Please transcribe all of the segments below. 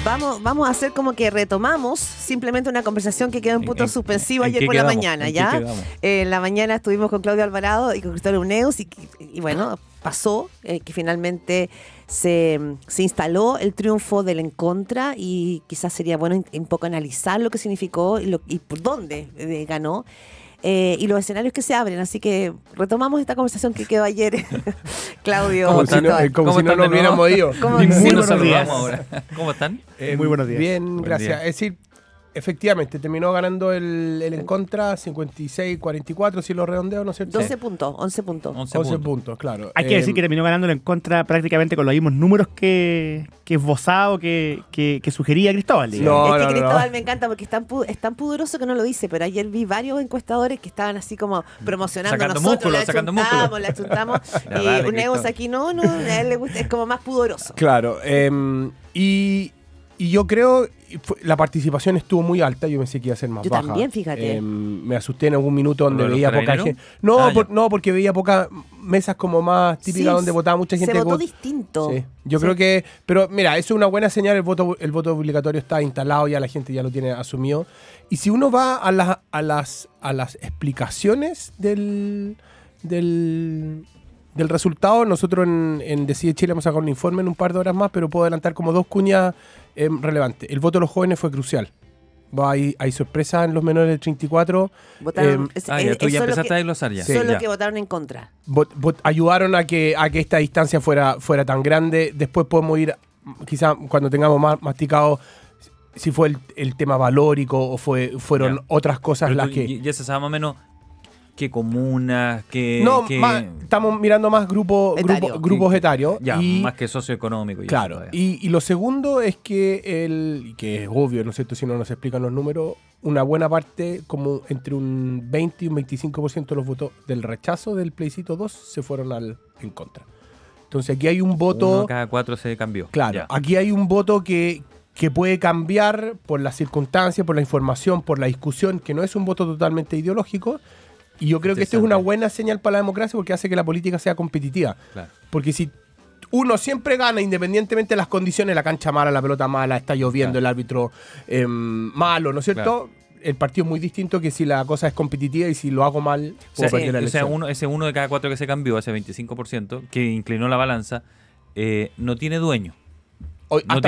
Vamos a hacer como que retomamos simplemente una conversación que quedó en punto suspensivo ayer por la mañana, ¿ya? En la mañana estuvimos con Claudio Alvarado y con Cristóbal Uneus y bueno, pasó que finalmente se instaló el triunfo del en contra y quizás sería bueno un poco analizar lo que significó y por dónde ganó. Y los escenarios que se abren, así que retomamos esta conversación que quedó ayer, Claudio. Como si no nos hubiéramos ido. Muy buenos días. ¿Cómo están? Muy buenos días. Bien, Buen gracias. día. Es decir, efectivamente, terminó ganando el en contra 56-44, si lo redondeo, ¿no es cierto? 12 puntos, 11 puntos. 11 puntos, claro. Hay que decir que terminó ganándolo en contra prácticamente con los mismos números que esbozado, que sugería Cristóbal. No, es que Cristóbal me encanta porque es tan pudoroso que no lo dice, pero ayer vi varios encuestadores que estaban así como promocionando Sacando nosotros, músculo, la chuntamos, Dale, y un Eus aquí no, a él le gusta, es como más pudoroso. Claro, y yo creo la participación estuvo muy alta. Yo pensé que iba a ser más baja. Yo también, fíjate. Me asusté en algún minuto donde veía poca gente. No, no, porque veía pocas mesas como más típicas donde votaba mucha gente. Se votó distinto. Sí. Yo creo que... Pero mira, eso es una buena señal. El voto obligatorio está instalado, ya la gente ya lo tiene asumido. Y si uno va a las explicaciones del resultado, nosotros en Decide Chile vamos a sacar un informe en un par de horas más, pero puedo adelantar como dos cuñas relevantes. El voto de los jóvenes fue crucial. Hay sorpresas en los menores de 34. Votaron, tú ya empezaste a desglosar ya. Son los que votaron en contra. Ayudaron a que esta distancia fuera tan grande. Después podemos ir, quizá cuando tengamos más masticado, si fue el tema valórico o fueron otras cosas. Pero las que... Ya se sabe más o menos qué comunas, estamos mirando más grupos etarios. Ya, más que socioeconómico. Claro. Y lo segundo es que es obvio, ¿no es cierto? Si no nos explican los números, una buena parte, como entre un 20 y un 25% de los votos del rechazo del plebiscito 2 se fueron en contra. Entonces aquí hay un voto... Uno cada 4 se cambió. Claro, aquí hay un voto que puede cambiar por las circunstancias, por la información, por la discusión, que no es un voto totalmente ideológico. Y yo creo que esto es una buena señal para la democracia porque hace que la política sea competitiva. Claro. Porque si uno siempre gana independientemente de las condiciones, la cancha mala, la pelota mala, está lloviendo, el árbitro malo, ¿no es cierto? Claro. El partido es muy distinto que si la cosa es competitiva y si lo hago mal, puedo perder la elección. Ese uno de cada 4 que se cambió, ese 25%, que inclinó la balanza, no tiene dueño. No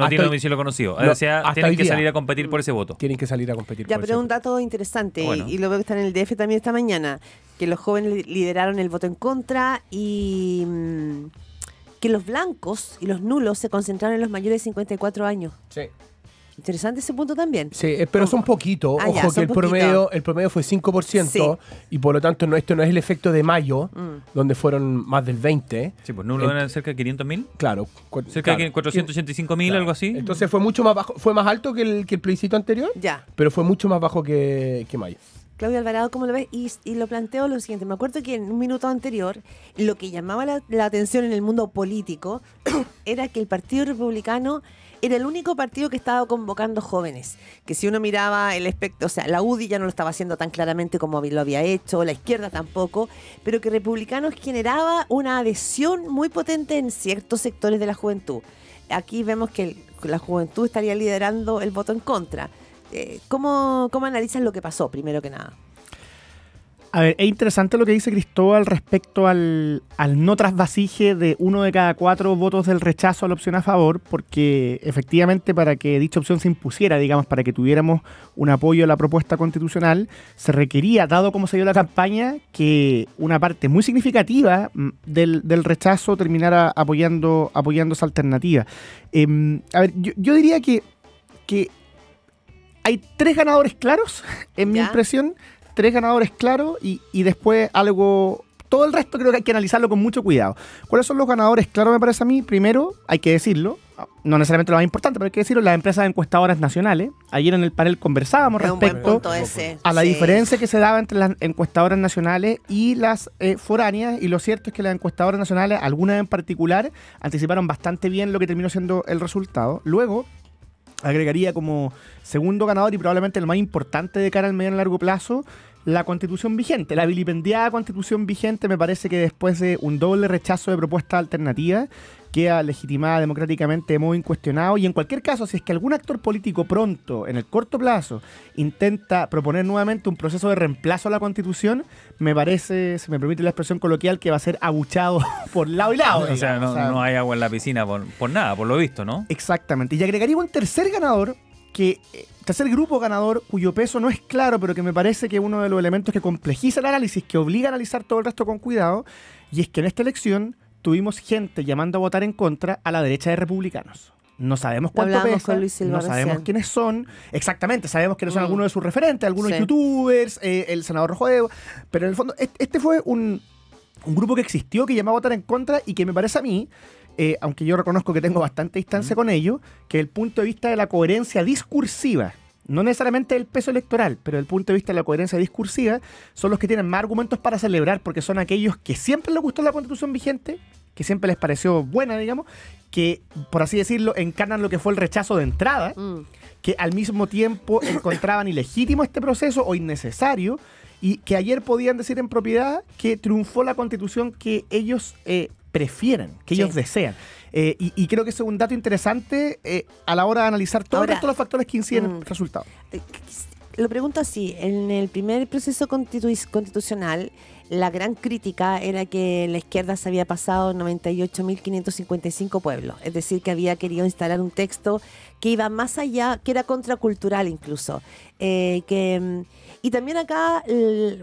tiene domicilio conocido. O sea, tienen que salir a competir por ese voto. Tienen que salir a competir por ese voto. Ya, pero un dato interesante, y lo veo que está en el DF también esta mañana, que los jóvenes lideraron el voto en contra y que los blancos y los nulos se concentraron en los mayores de 54 años. Sí. Interesante ese punto también. Sí, pero son poquitos. Ojo que el promedio fue 5%, sí. Y por lo tanto esto no es el efecto de mayo, donde fueron más del 20%. Sí, pues nulo eran cerca de 500.000. Claro. Cerca de 485.000, algo así. Entonces fue mucho más bajo, fue más alto que el plebiscito anterior, pero fue mucho más bajo que mayo. Claudio Alvarado, ¿cómo lo ves? Y lo planteo lo siguiente. Me acuerdo que en un minuto anterior, lo que llamaba la atención en el mundo político era que el Partido Republicano era el único partido que estaba convocando jóvenes. Que si uno miraba el espectro, o sea, la UDI ya no lo estaba haciendo tan claramente como lo había hecho, la izquierda tampoco, pero que Republicanos generaba una adhesión muy potente en ciertos sectores de la juventud. Aquí vemos que la juventud estaría liderando el voto en contra. ¿Cómo analizas lo que pasó, primero que nada? A ver, es interesante lo que dice Cristóbal respecto al no trasvasije de 1 de cada 4 votos del rechazo a la opción a favor, porque efectivamente para que dicha opción se impusiera, digamos, para que tuviéramos un apoyo a la propuesta constitucional, se requería, dado como se dio la campaña, que una parte muy significativa del rechazo terminara apoyando esa alternativa. A ver, yo diría que hay 3 ganadores claros, en mi impresión. 3 ganadores claros y después algo... Todo el resto creo que hay que analizarlo con mucho cuidado. ¿Cuáles son los ganadores claros, me parece a mí? Primero, hay que decirlo, no necesariamente lo más importante, pero hay que decirlo, las empresas encuestadoras nacionales. Ayer en el panel conversábamos respecto a la diferencia que se daba entre las encuestadoras nacionales y las foráneas, y lo cierto es que las encuestadoras nacionales, algunas en particular, anticiparon bastante bien lo que terminó siendo el resultado. Luego, agregaría como segundo ganador y probablemente el más importante de cara al mediano y largo plazo, la Constitución vigente, la vilipendiada Constitución vigente. Me parece que después de un doble rechazo de propuestas alternativas, queda legitimada democráticamente de modo incuestionado. Y en cualquier caso, si es que algún actor político pronto, en el corto plazo, intenta proponer nuevamente un proceso de reemplazo a la Constitución, me parece, se me permite la expresión coloquial, que va a ser abuchado por lado y lado. O sea, no hay agua en la piscina por nada, por lo visto, ¿no? Exactamente. Y agregaría un tercer ganador, tercer grupo ganador, cuyo peso no es claro, pero que me parece que es uno de los elementos que complejiza el análisis, que obliga a analizar todo el resto con cuidado, y es que en esta elección tuvimos gente llamando a votar en contra a la derecha de republicanos. No sabemos cuánto pesa, no sabemos quiénes son. Exactamente, sabemos quiénes son algunos de sus referentes, algunos youtubers, el senador Rojo Evo, pero en el fondo este fue un grupo que existió, que llamó a votar en contra y que me parece a mí, aunque yo reconozco que tengo bastante distancia con ello, que desde el punto de vista de la coherencia discursiva, no necesariamente el peso electoral, pero desde el punto de vista de la coherencia discursiva, son los que tienen más argumentos para celebrar, porque son aquellos que siempre les gustó la Constitución vigente, que siempre les pareció buena, digamos, que, por así decirlo, encarnan lo que fue el rechazo de entrada, que al mismo tiempo encontraban ilegítimo este proceso o innecesario, y que ayer podían decir en propiedad que triunfó la Constitución que ellos prefieren, que ellos desean. Y creo que ese es un dato interesante a la hora de analizar todos los factores que inciden en el resultado. Lo pregunto así, en el primer proceso constitucional, la gran crítica era que la izquierda se había pasado 98.555 pueblos, es decir, que había querido instalar un texto que iba más allá, que era contracultural incluso, y también acá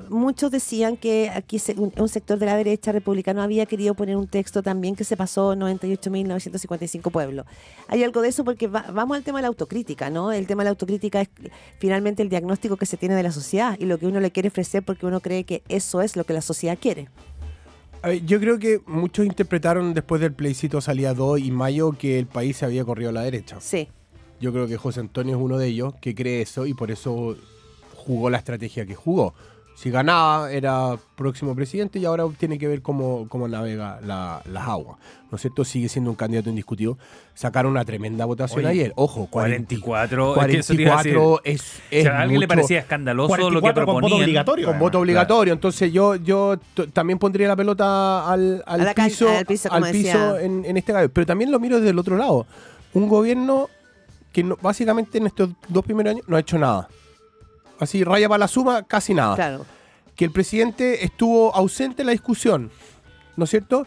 muchos decían que aquí un sector de la derecha republicana había querido poner un texto también que se pasó 98.955 pueblos. Hay algo de eso porque vamos al tema de la autocrítica, ¿no? El tema de la autocrítica es finalmente el diagnóstico que se tiene de la sociedad y lo que uno le quiere ofrecer porque uno cree que eso es lo que la sociedad quiere. Yo creo que muchos interpretaron después del plebiscito salida 2 y mayo que el país se había corrido a la derecha. Sí. Yo creo que José Antonio es uno de ellos que cree eso y por eso jugó la estrategia que jugó. Si ganaba, era próximo presidente y ahora tiene que ver cómo navega las aguas. ¿No es cierto? Sigue siendo un candidato indiscutido. Sacaron una tremenda votación ayer. Ojo, 44. 44 es o sea, ¿a alguien mucho. Le parecía escandaloso lo que proponían? Con voto obligatorio. Con voto obligatorio. Entonces yo también pondría la pelota al piso en este caso. Pero también lo miro desde el otro lado. Un gobierno que básicamente en estos 2 primeros años no ha hecho nada. Así, raya para la suma, casi nada. Claro. Que el presidente estuvo ausente en la discusión, ¿no es cierto?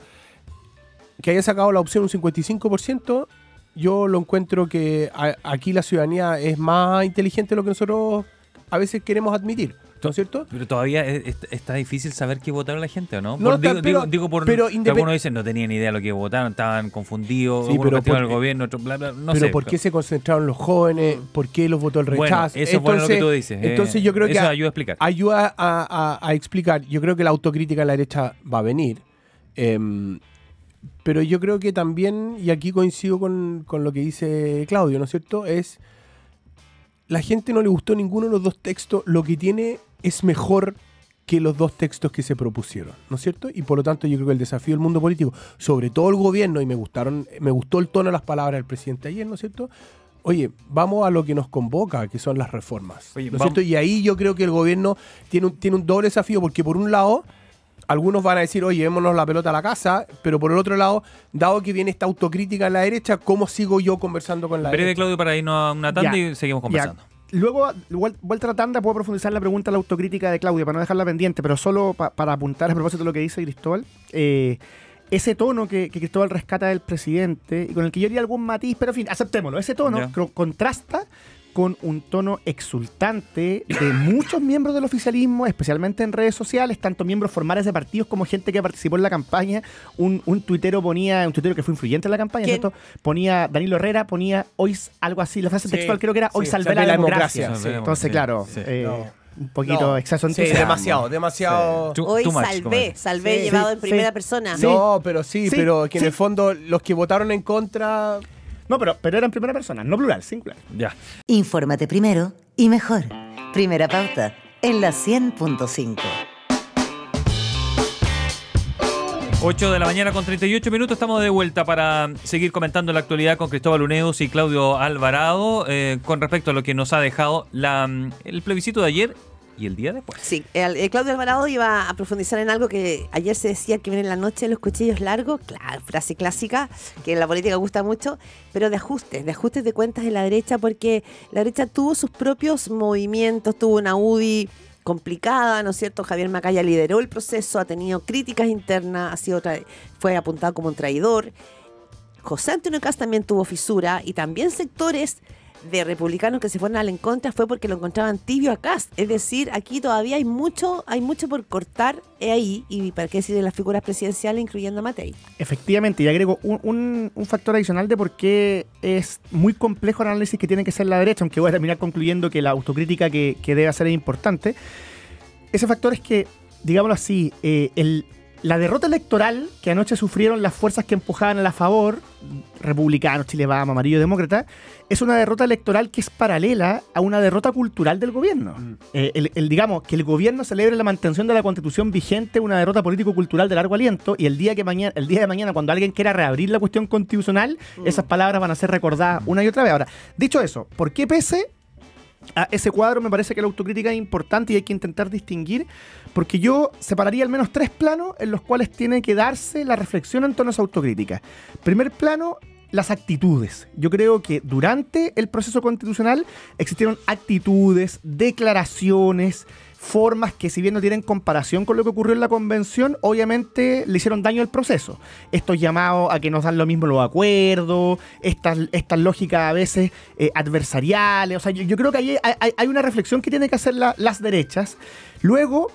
Que haya sacado la opción un 55%, yo lo encuentro que aquí la ciudadanía es más inteligente de lo que nosotros a veces queremos admitir, ¿no es cierto? Pero todavía está difícil saber qué votaron la gente, ¿o no? No, pero algunos dicen no tenían idea de lo que votaron, estaban confundidos, sí, pero el gobierno, otro bla, bla, no pero sé. ¿por qué se concentraron los jóvenes? ¿Por qué los votó el rechazo? Bueno, eso es bueno lo que tú dices. Entonces yo creo que eso ayuda a explicar. Ayuda a explicar. Yo creo que la autocrítica a la derecha va a venir. Pero yo creo que también, y aquí coincido con lo que dice Claudio, ¿no es cierto? Es la gente no le gustó ninguno de los dos textos, lo que tiene es mejor que los dos textos que se propusieron, ¿no es cierto? Y por lo tanto yo creo que el desafío del mundo político, sobre todo el gobierno, y me gustó el tono de las palabras del presidente ayer, ¿no es cierto? Oye, vamos a lo que nos convoca, que son las reformas, ¿no es cierto? Y ahí yo creo que el gobierno tiene un doble desafío, porque por un lado, algunos van a decir, oye, llevémonos la pelota a la casa, pero por el otro lado, dado que viene esta autocrítica en la derecha, ¿cómo sigo yo conversando con la derecha? Breve, Claudio, para irnos a una tanda y seguimos conversando. Luego, vuelta a la tanda, puedo profundizar la pregunta de la autocrítica de Claudia, para no dejarla pendiente, pero solo para apuntar a propósito de lo que dice Cristóbal. Ese tono que Cristóbal rescata del presidente, y con el que yo haría algún matiz, pero en fin, aceptémoslo, ese tono contrasta con un tono exultante de muchos miembros del oficialismo, especialmente en redes sociales, tanto miembros formales de partidos como gente que participó en la campaña. Un tuitero que fue influyente en la campaña, ¿cierto? Ponía, Danilo Herrera ponía hoy algo así, la frase textual creo que era, hoy salvé la democracia. Sí. Entonces, claro, un poquito exceso en demasiado. Hoy salvé llevado en primera persona. No, pero pero que en el fondo los que votaron en contra... No, pero era en primera persona, no plural, singular. Ya. Infórmate primero y mejor. Primera pauta en la 100.5. 8 de la mañana con 38 minutos. Estamos de vuelta para seguir comentando la actualidad con Cristóbal Uneus y Claudio Alvarado con respecto a lo que nos ha dejado el plebiscito de ayer y el día después. Sí, Claudio Alvarado iba a profundizar en algo que ayer se decía, que viene en la noche los cuchillos largos, claro, frase clásica que en la política gusta mucho, pero de ajustes de cuentas en la derecha, porque la derecha tuvo sus propios movimientos, tuvo una UDI complicada, ¿no es cierto? Javier Macaya lideró el proceso, ha tenido críticas internas, fue apuntado como un traidor. José Antonio Kast también tuvo fisura, y también sectores de republicanos que se fueron al en contra fue porque lo encontraban tibio a Kast. Es decir, aquí todavía hay mucho por cortar ahí, y para qué decir de las figuras presidenciales, incluyendo a Matei. Efectivamente, y agrego un factor adicional de por qué es muy complejo el análisis que tiene que hacer la derecha, aunque voy a terminar concluyendo que la autocrítica que debe hacer es importante. Ese factor es que, digámoslo así, la derrota electoral que anoche sufrieron las fuerzas que empujaban a la favor, republicanos, Chile Vamos, Amarillo Demócrata, es una derrota electoral que es paralela a una derrota cultural del gobierno. Digamos, que el gobierno celebre la mantención de la Constitución vigente, una derrota político-cultural de largo aliento, y el día de mañana, cuando alguien quiera reabrir la cuestión constitucional, esas palabras van a ser recordadas una y otra vez. Ahora, dicho eso, ¿por qué pese a ese cuadro? Me parece que la autocrítica es importante y hay que intentar distinguir, porque yo separaría al menos 3 planos en los cuales tiene que darse la reflexión en torno a esa autocrítica. Primer plano, las actitudes. Yo creo que durante el proceso constitucional existieron actitudes, declaraciones, formas que, si bien no tienen comparación con lo que ocurrió en la convención, obviamente le hicieron daño al proceso. Estos llamados a que nos dan lo mismo los acuerdos, estas lógicas a veces adversariales. O sea, yo creo que hay una reflexión que tienen que hacer las derechas. Luego,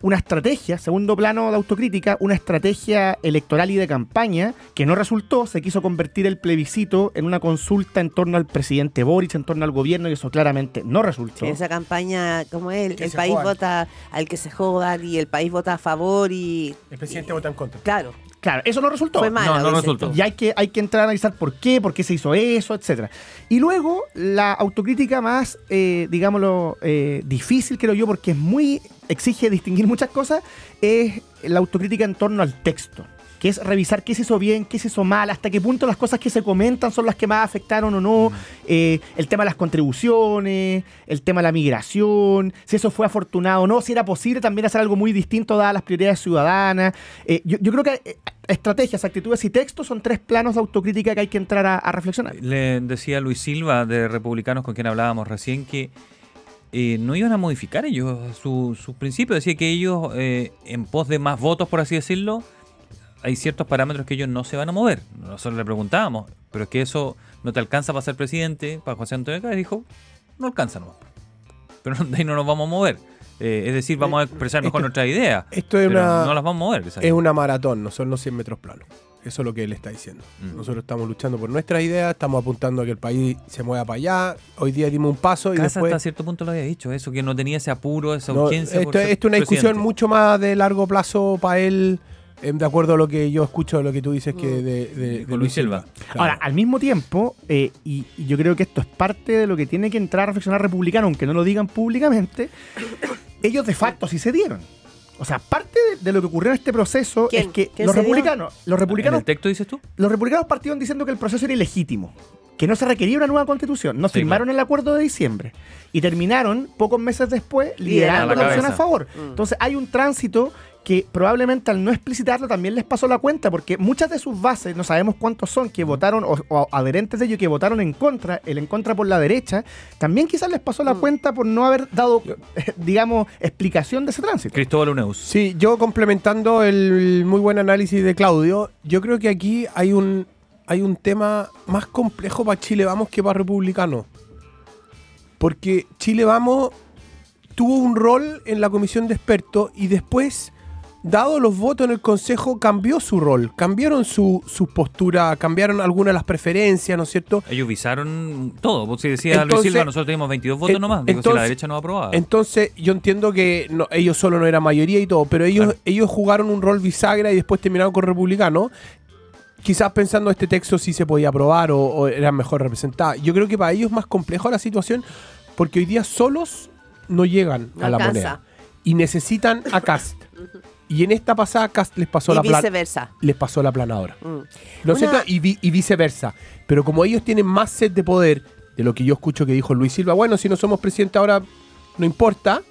una estrategia, segundo plano de autocrítica, una estrategia electoral y de campaña que no resultó. Se quiso convertir el plebiscito en una consulta en torno al presidente Boric, en torno al gobierno, y eso claramente no resultó. Sí, esa campaña, como el país vota al que se jodan, y el país vota a favor y el presidente vota en contra. Claro, eso no resultó. Fue malo, no resultó. Y hay que entrar a analizar por qué se hizo eso, etcétera. Y luego, la autocrítica más, digámoslo, difícil, creo yo, porque exige distinguir muchas cosas, es la autocrítica en torno al texto, que es revisar qué se hizo bien, qué se hizo mal, hasta qué punto las cosas que se comentan son las que más afectaron o no, el tema de las contribuciones, el tema de la migración, si eso fue afortunado o no, si era posible también hacer algo muy distinto dadas las prioridades ciudadanas. Yo creo que estrategias, actitudes y textos son 3 planos de autocrítica que hay que entrar a reflexionar. Le decía Luis Silva, de Republicanos, con quien hablábamos recién, que no iban a modificar ellos sus principios. Decía que ellos, en pos de más votos, por así decirlo, hay ciertos parámetros que ellos no se van a mover. Nosotros le preguntábamos, pero es que eso no te alcanza para ser presidente. Para José Antonio Kast dijo, no alcanza nomás. Pero de ahí no nos vamos a mover. Es decir, vamos a expresar mejor nuestras ideas. Esto es no las vamos a mover. Es una maratón, no son los 100 metros planos. Eso es lo que él está diciendo. Nosotros estamos luchando por nuestras ideas, estamos apuntando a que el país se mueva para allá. Hoy día dimos un paso y Casa después... hasta cierto punto lo había dicho, eso, que no tenía ese apuro, esa urgencia. Esto es una discusión mucho más de largo plazo para él, de acuerdo a lo que yo escucho, lo que tú dices, que de Luis Silva. Claro. Ahora, al mismo tiempo, y yo creo que esto es parte de lo que tiene que entrar a reflexionar republicano, aunque no lo digan públicamente, ellos de facto sí se dieron. O sea, parte de lo que ocurrió en este proceso es que los republicanos... ¿En el texto dices tú? Los republicanos partieron diciendo que el proceso era ilegítimo, que no se requería una nueva constitución. No firmaron el acuerdo de diciembre. Y terminaron, pocos meses después, liderando la opción a favor. Entonces, hay un tránsito que probablemente, al no explicitarlo, también les pasó la cuenta, porque muchas de sus bases, no sabemos cuántos son, que votaron, o adherentes de ellos que votaron en contra, el en contra por la derecha, también quizás les pasó la cuenta por no haber dado, digamos, explicación de ese tránsito. Cristóbal Uneus. Sí, yo complementando el muy buen análisis de Claudio, yo creo que aquí hay un tema más complejo para Chile Vamos que para Republicano. Porque Chile Vamos tuvo un rol en la comisión de expertos y después, dado los votos en el Consejo, cambió su rol, cambiaron su postura, cambiaron algunas de las preferencias, ¿no es cierto? Ellos visaron todo. Vos si decías Luis Silva, nosotros teníamos 22 votos nomás, digo, si la derecha no aprobaba. Entonces, yo entiendo que ellos solo no eran mayoría y todo, pero ellos jugaron un rol bisagra y después terminaron con republicanos, quizás pensando este texto sí se podía aprobar o era mejor representada. Yo creo que para ellos es más complejo la situación, porque hoy día solos no llegan a la moneda y necesitan a Kast. Y en esta pasada Kast les pasó les pasó la planadora. ¿No es cierto? Y viceversa. Pero como ellos tienen más sed de poder, de lo que yo escucho que dijo Luis Silva, bueno, si no somos presidente ahora no importa,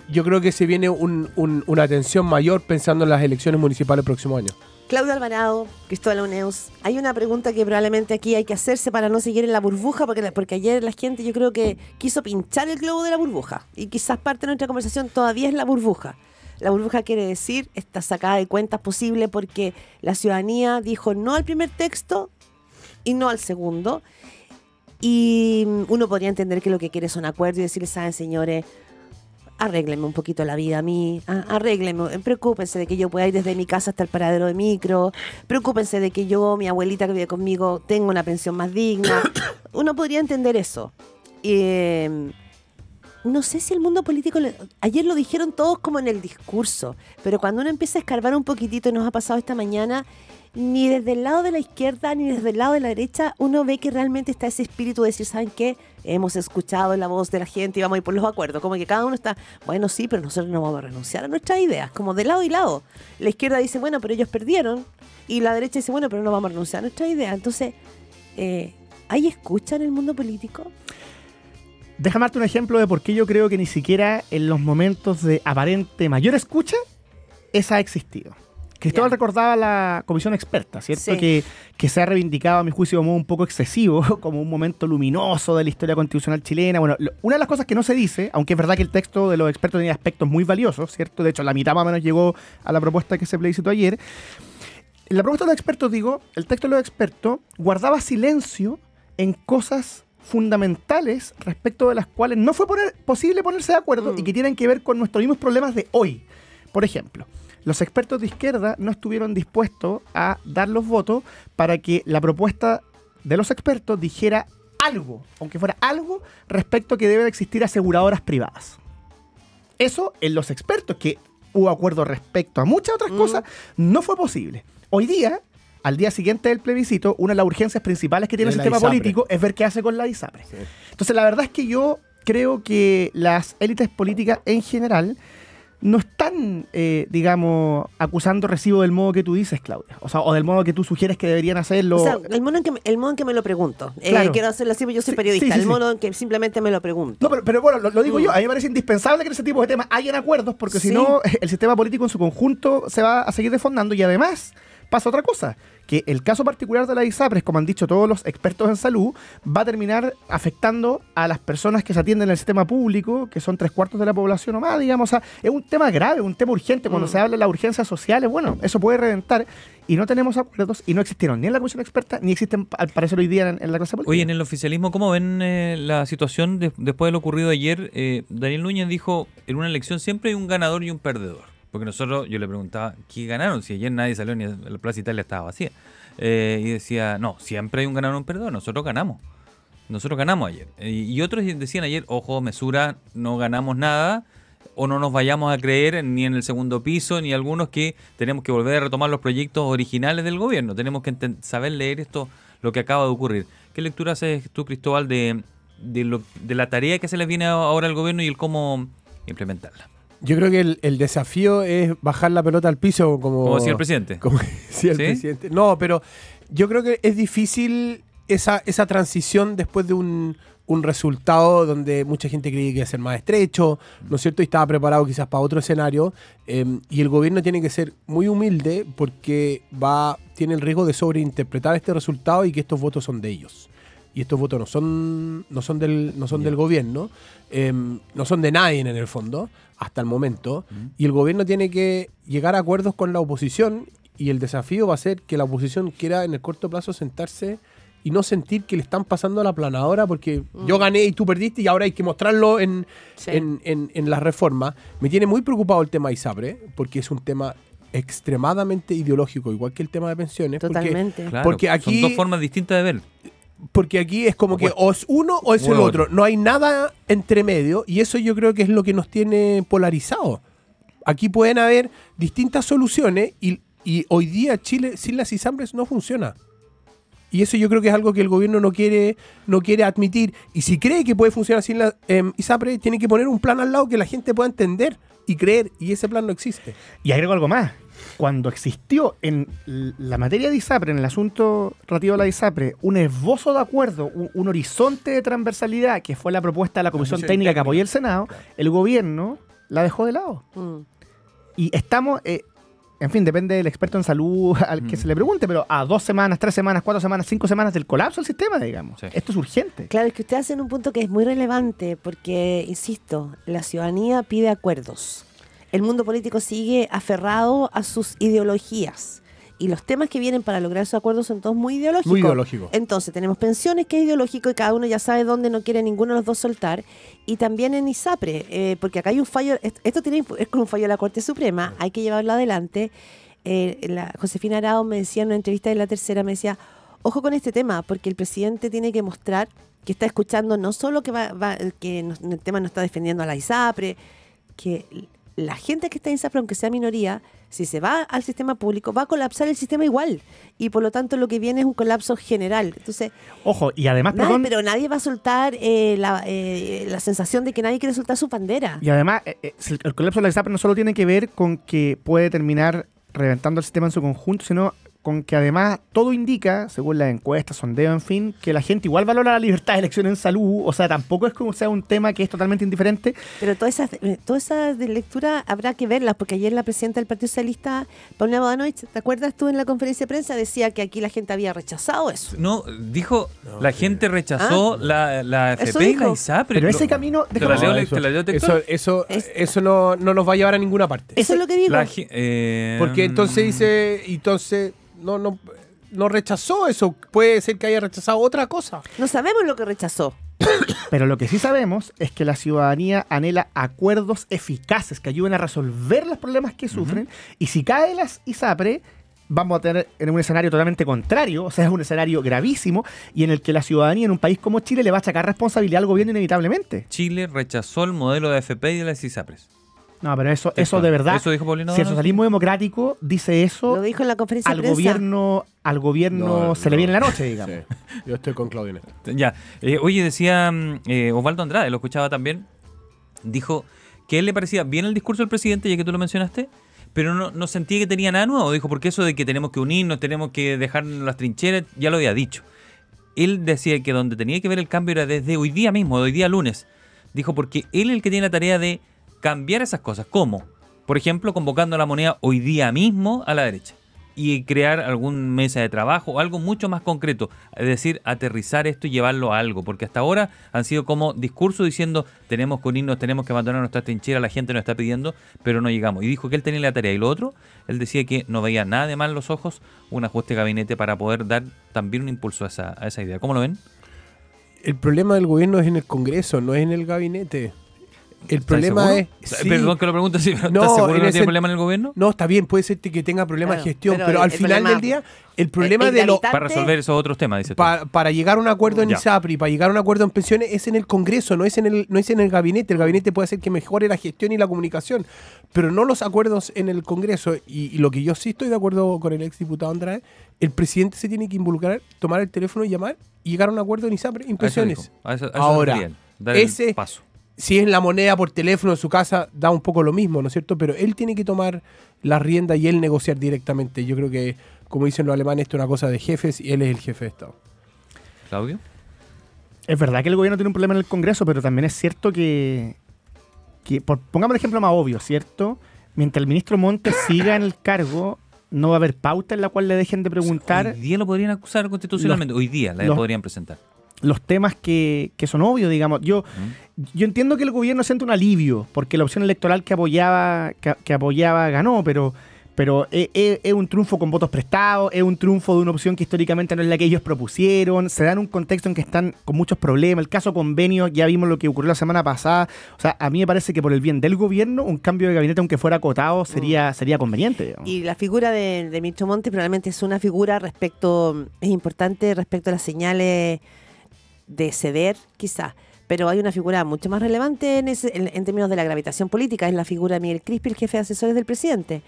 yo creo que se viene una tensión mayor pensando en las elecciones municipales el próximo año. Claudio Alvarado, Cristóbal Uneus, hay una pregunta que probablemente aquí hay que hacerse para no seguir en la burbuja, porque ayer la gente yo creo que quiso pinchar el globo de la burbuja y quizás parte de nuestra conversación todavía es la burbuja. La burbuja quiere decir, está sacada de cuentas posible porque la ciudadanía dijo no al primer texto y no al segundo. Y uno podría entender que lo que quiere son acuerdos y decirles, saben señores, arréglenme un poquito la vida a mí, arréglenme, preocúpense de que yo pueda ir desde mi casa hasta el paradero de micro, preocúpense de que yo, mi abuelita que vive conmigo, tenga una pensión más digna. Uno podría entender eso. No sé si el mundo político, ayer lo dijeron todos como en el discurso, pero cuando uno empieza a escarbar un poquitito, y nos ha pasado esta mañana, ni desde el lado de la izquierda ni desde el lado de la derecha uno ve que realmente está ese espíritu de decir, ¿saben qué? Hemos escuchado la voz de la gente y vamos a ir por los acuerdos. Como que cada uno está, bueno, sí, pero nosotros no vamos a renunciar a nuestras ideas, como de lado y lado. La izquierda dice, bueno, pero ellos perdieron, y la derecha dice, bueno, pero no vamos a renunciar a nuestras ideas. Entonces, ¿hay escucha en el mundo político? Déjame darte un ejemplo de por qué yo creo que ni siquiera en los momentos de aparente mayor escucha, esa ha existido. Cristóbal recordaba la comisión experta, ¿cierto? Sí. Que se ha reivindicado, a mi juicio, de modo un poco excesivo, como un momento luminoso de la historia constitucional chilena. Bueno, una de las cosas que no se dice, aunque es verdad que el texto de los expertos tenía aspectos muy valiosos, ¿cierto? De hecho, la mitad más o menos llegó a la propuesta que se plebiscitó ayer. En la propuesta de los expertos, el texto de los expertos guardaba silencio en cosas fundamentales respecto de las cuales no fue posible ponerse de acuerdo y que tienen que ver con nuestros mismos problemas de hoy. Por ejemplo, los expertos de izquierda no estuvieron dispuestos a dar los votos para que la propuesta de los expertos dijera algo, aunque fuera algo, respecto a que deben existir aseguradoras privadas. Eso en los expertos, que hubo acuerdo respecto a muchas otras cosas, no fue posible. Hoy día, al día siguiente del plebiscito, una de las urgencias principales que tiene el sistema político es ver qué hace con la ISAPRE. Sí. Entonces, la verdad es que yo creo que las élites políticas en general no están, digamos, acusando recibo del modo que tú dices, Claudia. O sea, o del modo que tú sugieres que deberían hacerlo. O sea, el modo en que me lo pregunto. Claro. Quiero hacerlo así porque yo soy periodista. El modo en que simplemente me lo pregunto. No, pero bueno, lo digo yo. A mí me parece indispensable que en ese tipo de temas hayan acuerdos, porque si no, el sistema político en su conjunto se va a seguir desfondando. Y además pasa otra cosa, que el caso particular de la ISAPRES, como han dicho todos los expertos en salud, va a terminar afectando a las personas que se atienden en el sistema público, que son 3/4 de la población o más, digamos. O sea, es un tema grave, un tema urgente. Cuando se habla de las urgencias sociales, bueno, eso puede reventar. Y no tenemos acuerdos, y no existieron ni en la comisión experta, ni existen, al parecer, hoy día en la clase política. Oye, en el oficialismo, ¿cómo ven la situación después de lo ocurrido ayer? Daniel Núñez dijo, en una elección siempre hay un ganador y un perdedor. Porque nosotros, yo le preguntaba, ¿qué ganaron? Si ayer nadie salió ni la Plaza Italia estaba vacía. Y decía, no, siempre hay un ganador y un perdedor, nosotros ganamos. Nosotros ganamos ayer. Y otros decían ayer, ojo, mesura, no ganamos nada, o no nos vayamos a creer ni en el segundo piso, ni algunos que tenemos que volver a retomar los proyectos originales del gobierno. Tenemos que saber leer esto, lo que acaba de ocurrir. ¿Qué lectura haces tú, Cristóbal, de la tarea que se les viene ahora al gobierno y el cómo implementarla? Yo creo que el desafío es bajar la pelota al piso como decía el presidente. Como decía el presidente. No, pero yo creo que es difícil esa transición después de un resultado donde mucha gente creía que iba a ser más estrecho, ¿no es cierto? Y estaba preparado quizás para otro escenario. Y el gobierno tiene que ser muy humilde porque tiene el riesgo de sobreinterpretar este resultado y que estos votos son de ellos. Y estos votos no son del gobierno, no son de nadie en el fondo, hasta el momento. Y el gobierno tiene que llegar a acuerdos con la oposición, y el desafío va a ser que la oposición quiera en el corto plazo sentarse y no sentir que le están pasando la planadora porque yo gané y tú perdiste y ahora hay que mostrarlo en las reformas. Me tiene muy preocupado el tema ISAPRE, porque es un tema extremadamente ideológico, igual que el tema de pensiones. Totalmente. Porque aquí son dos formas distintas de ver. Porque aquí es como que o es uno o es el otro. No hay nada entre medio, y eso yo creo que es lo que nos tiene polarizados. Aquí pueden haber distintas soluciones y hoy día Chile sin las ISAPRES no funciona. Y eso yo creo que es algo que el gobierno no quiere admitir. Y si cree que puede funcionar sin la ISAPRE, tiene que poner un plan al lado que la gente pueda entender y creer, y ese plan no existe. Y agrego algo más. Cuando existió en la materia de ISAPRE, en el asunto relativo a la ISAPRE, un esbozo de acuerdo, un horizonte de transversalidad, que fue la propuesta de la Comisión Técnica que apoyó el Senado, el gobierno la dejó de lado. Mm. Y estamos, en fin, depende del experto en salud al que se le pregunte, pero a 2 semanas, 3 semanas, 4 semanas, 5 semanas del colapso del sistema, digamos. Sí. Esto es urgente. Claro, es que usted hace un punto que es muy relevante porque, insisto, la ciudadanía pide acuerdos. El mundo político sigue aferrado a sus ideologías. Y los temas que vienen para lograr esos acuerdos son todos muy ideológicos. Muy ideológico. Entonces, tenemos pensiones, que es ideológico, y cada uno ya sabe dónde no quiere ninguno de los dos soltar. Y también en ISAPRE, porque acá hay un fallo, esto es con un fallo de la Corte Suprema, hay que llevarlo adelante. La Josefina Arao me decía en una entrevista de La Tercera, me decía, ojo con este tema, porque el presidente tiene que mostrar que está escuchando no solo que el tema no está defendiendo a la ISAPRE, que la gente que está en ISAPRE, aunque sea minoría, si se va al sistema público, va a colapsar el sistema igual. Y por lo tanto lo que viene es un colapso general. Entonces, Ojo, y además, pero nadie va a soltar la sensación de que nadie quiere soltar su bandera. Y además, el colapso de la ISAPRE no solo tiene que ver con que puede terminar reventando el sistema en su conjunto, sino con que además todo indica, según las encuestas, sondeos, en fin, que la gente igual valora la libertad de elección en salud. O sea, tampoco es como sea un tema que es totalmente indiferente. Pero todas esas de lectura habrá que verlas, porque ayer la presidenta del Partido Socialista, Paulina Bodanovich, ¿te acuerdas tú en la conferencia de prensa? Decía que aquí la gente había rechazado eso. No, dijo, la gente rechazó la AFP y la ISAPRE. Pero ese camino... Te la leo textual. Eso no nos va a llevar a ninguna parte. Eso es lo que digo. Porque entonces dice... No rechazó eso. Puede ser que haya rechazado otra cosa. No sabemos lo que rechazó. Pero lo que sí sabemos es que la ciudadanía anhela acuerdos eficaces que ayuden a resolver los problemas que sufren. Y si cae las ISAPRE, vamos a tener en un escenario totalmente contrario, o sea, es un escenario gravísimo, y en el que la ciudadanía en un país como Chile le va a achacar responsabilidad al gobierno inevitablemente. Chile rechazó el modelo de AFP y de las ISAPRES. No, pero eso de verdad, ¿Eso dijo Paulino? si el socialismo democrático dice eso, Lo dijo en la conferencia de al prensa. gobierno se le viene la noche, digamos. Sí. Yo estoy con Claudio en esto. Ya. Oye, decía Osvaldo Andrade, lo escuchaba también, dijo que a él le parecía bien el discurso del presidente, ya que tú lo mencionaste, pero no sentía que tenía nada nuevo. Dijo, porque eso de que tenemos que unirnos, tenemos que dejar las trincheras, ya lo había dicho. Él decía que donde tenía que ver el cambio era desde hoy día mismo, de hoy día lunes. Dijo, porque él es el que tiene la tarea de cambiar esas cosas. ¿Cómo? Por ejemplo, convocando la moneda hoy día mismo a la derecha y crear algún mesa de trabajo, algo mucho más concreto. Es decir, aterrizar esto y llevarlo a algo. Porque hasta ahora han sido como discursos diciendo tenemos que unirnos, tenemos que abandonar nuestra trinchera, la gente nos está pidiendo, pero no llegamos. Y dijo que él tenía la tarea. Y lo otro, él decía que no veía nada de mal en los ojos un ajuste de gabinete para poder dar también un impulso a esa idea. ¿Cómo lo ven? El problema del gobierno es en el Congreso, no es en el gabinete. El problema es... Sí. Perdón que lo pregunte así, ¿estás No, seguro que no ese- tiene problema en el gobierno? No, está bien, puede ser que tenga problemas Claro, de gestión, pero pero al el final problema- del día, el problema el de lo... gravitante- Para resolver esos otros temas, dice tú. Para llegar a un acuerdo en Ya. ISAPRE y para llegar a un acuerdo en pensiones es en el Congreso, no es en el gabinete. El gabinete puede hacer que mejore la gestión y la comunicación, pero no los acuerdos en el Congreso. Y lo que yo sí estoy de acuerdo con el exdiputado Andrade, el presidente se tiene que involucrar, tomar el teléfono y llamar y llegar a un acuerdo en ISAPRE y en A eso pensiones. dijo. A eso Ahora, querían, dar el ese- paso. Si es la moneda por teléfono en su casa, da un poco lo mismo, ¿no es cierto? Pero él tiene que tomar la rienda y él negociar directamente. Yo creo que, como dicen los alemanes, esto es una cosa de jefes y él es el jefe de Estado. ¿Claudio? Es verdad que el gobierno tiene un problema en el Congreso, pero también es cierto que pongamos el ejemplo más obvio, ¿cierto? Mientras el ministro Montes siga en el cargo, no va a haber pauta en la cual le dejen de preguntar Hoy día lo podrían acusar constitucionalmente. Hoy día la podrían presentar. los temas que son obvios, digamos. Yo entiendo que el gobierno siente un alivio, porque la opción electoral que apoyaba ganó, pero es un triunfo con votos prestados, es un triunfo de una opción que históricamente no es la que ellos propusieron, se dan un contexto en que están con muchos problemas. El caso convenio, ya vimos lo que ocurrió la semana pasada. O sea, a mí me parece que por el bien del gobierno, un cambio de gabinete, aunque fuera acotado, sería conveniente, digamos. Y la figura de ministro Montes probablemente es una figura es importante respecto a las señales de ceder, quizás. Pero hay una figura mucho más relevante en términos de la gravitación política, es la figura de Miguel Crispi, el jefe de asesores del presidente.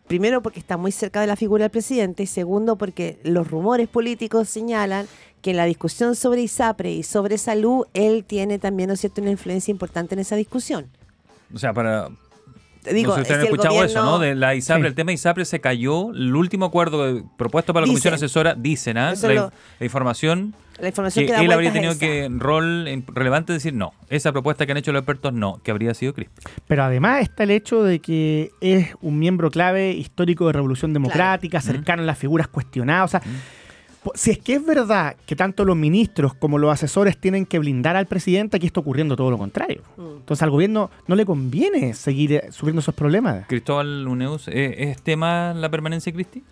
Primero, porque está muy cerca de la figura del presidente, y segundo, porque los rumores políticos señalan que en la discusión sobre ISAPRE y sobre salud, él tiene también, ¿no es cierto?, una influencia importante en esa discusión. O sea, para Te digo, no sé si ustedes han si el escuchado eso, gobierno- ¿no? De la ISAPRE, Sí. el tema ISAPRE se cayó. El último acuerdo propuesto para la Comisión Dicen. Asesora, dicen, Eso la información La información que que da él habría vueltas tenido es esa. que rol relevante decir no. Esa propuesta que han hecho los expertos, no, que habría sido CRISP. Pero además está el hecho de que es un miembro clave histórico de Revolución Democrática, cercano a las figuras cuestionadas. O sea, si es que es verdad que tanto los ministros como los asesores tienen que blindar al presidente, aquí está ocurriendo todo lo contrario. Entonces al gobierno no le conviene seguir sufriendo esos problemas. Cristóbal Uneus, ¿es tema la permanencia de Cristi?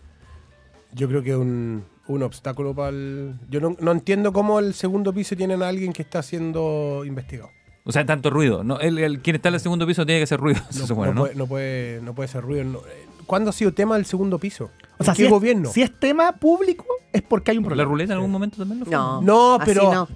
Yo creo que es un obstáculo para el... Yo no entiendo cómo el segundo piso tienen a alguien que está siendo investigado. O sea, tanto ruido. ¿No? Quien está en el segundo piso tiene que hacer ruido, se supone, ¿no? No puede ser ruido. ¿Cuándo ha sido tema del segundo piso? O sea, ¿En qué gobierno? si es tema público, es porque hay un ¿La problema. ruleta en algún momento también lo fue? No. No, Así pero, no.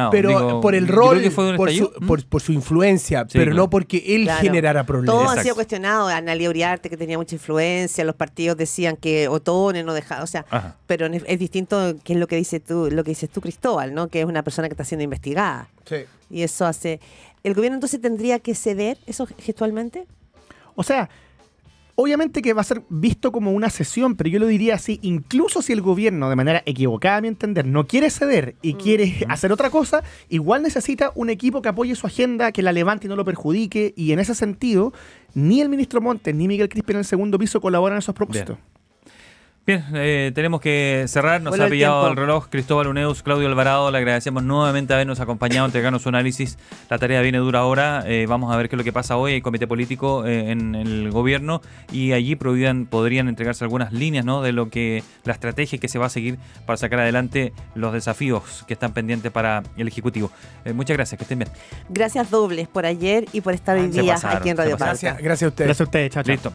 pero, Digo, por el yo rol, creo que fue un por estallido. su influencia, Sí, pero claro. no porque él Claro. generara problemas. Todos han Exacto. sido cuestionados. Analia Uriarte, que tenía mucha influencia, los partidos decían que Otone no dejaba, o sea, Ajá. pero es distinto que es lo que dices tú, Cristóbal, ¿no? Que es una persona que está siendo investigada. Sí. Y eso hace... ¿El gobierno entonces tendría que ceder eso gestualmente? O sea, obviamente que va a ser visto como una cesión, pero yo lo diría así, incluso si el gobierno, de manera equivocada a mi entender, no quiere ceder y quiere hacer otra cosa, igual necesita un equipo que apoye su agenda, que la levante y no lo perjudique, y en ese sentido, ni el ministro Montes ni Miguel Crispi en el segundo piso colaboran en esos propósitos. Bien, tenemos que cerrar. Nos Vuelve ha el pillado tiempo. el reloj. Cristóbal Uneus, Claudio Alvarado, le agradecemos nuevamente habernos acompañado, entregarnos su análisis. La tarea viene dura ahora. Vamos a ver qué es lo que pasa hoy. Hay comité político en el gobierno y allí podrían entregarse algunas líneas, ¿no? De lo que la estrategia que se va a seguir para sacar adelante los desafíos que están pendientes para el Ejecutivo. Muchas gracias, que estén bien. Gracias dobles por ayer y por estar hoy Se día pasaron, aquí en se Radio pasaron. Pauta. Gracias a ustedes. Gracias a ustedes, chao, chao. Listo.